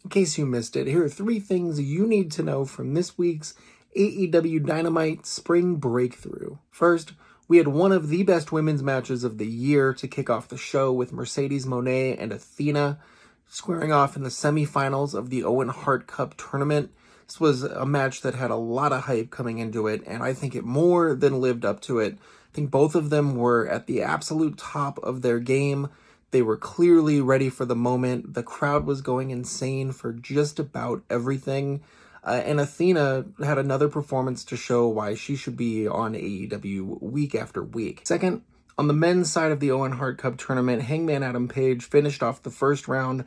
In case you missed it, here are 3 things you need to know from this week's AEW Dynamite Spring Breakthrough. First, we had one of the best women's matches of the year to kick off the show, with Mercedes Moné and Athena squaring off in the semifinals of the Owen Hart Cup tournament. This was a match that had a lot of hype coming into it, and I think it more than lived up to it. I think both of them were at the absolute top of their game. They were clearly ready for the moment. The crowd was going insane for just about everything. And Athena had another performance to show why she should be on AEW week after week. Second, on the men's side of the Owen Hart Cup tournament, Hangman Adam Page finished off the first round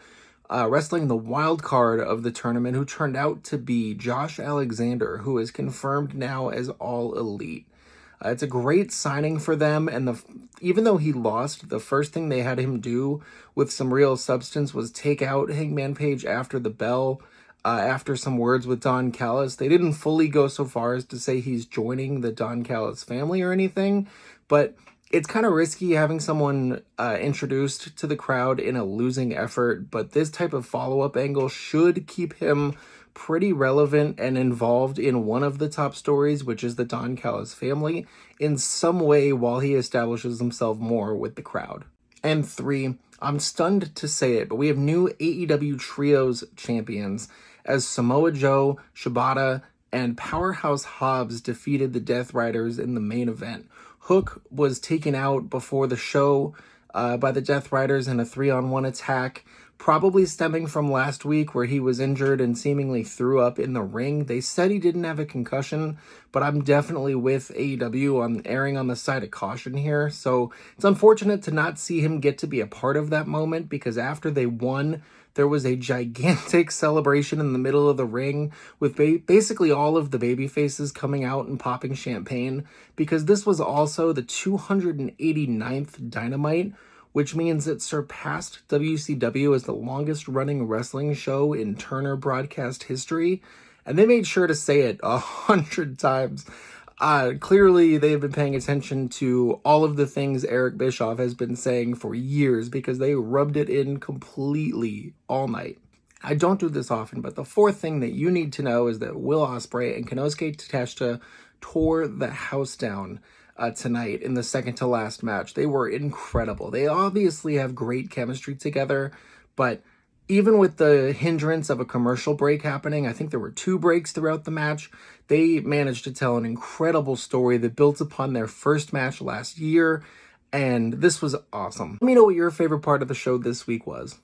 wrestling the wild card of the tournament, who turned out to be Josh Alexander, who is confirmed now as All Elite. It's a great signing for them, and even though he lost, the first thing they had him do with some real substance was take out Hangman Page after the bell, after some words with Don Callis. They didn't fully go so far as to say he's joining the Don Callis family or anything, but it's kind of risky having someone introduced to the crowd in a losing effort, but this type of follow-up angle should keep him pretty relevant and involved in one of the top stories, which is the Don Callis family, in some way while he establishes himself more with the crowd. And 3, I'm stunned to say it, but we have new AEW Trios champions, as Samoa Joe, Shibata, and Powerhouse Hobbs defeated the Death Riders in the main event. Hook was taken out before the show by the Death Riders in a 3-on-1 attack, probably stemming from last week where he was injured and seemingly threw up in the ring. They said he didn't have a concussion, but I'm definitely with AEW on erring on the side of caution here. So it's unfortunate to not see him get to be a part of that moment, because after they won, there was a gigantic celebration in the middle of the ring with basically all of the baby faces coming out and popping champagne, because this was also the 289th Dynamite, which means it surpassed WCW as the longest running wrestling show in Turner broadcast history. And they made sure to say it 100 times. Clearly, they've been paying attention to all of the things Eric Bischoff has been saying for years, because they rubbed it in completely all night. I don't do this often, but the 4th thing that you need to know is that Will Ospreay and Konosuke Takeshita tore the house down tonight in the second to last match. They were incredible. They obviously have great chemistry together, but even with the hindrance of a commercial break happening, I think there were 2 breaks throughout the match, they managed to tell an incredible story that built upon their first match last year, and this was awesome. Let me know what your favorite part of the show this week was.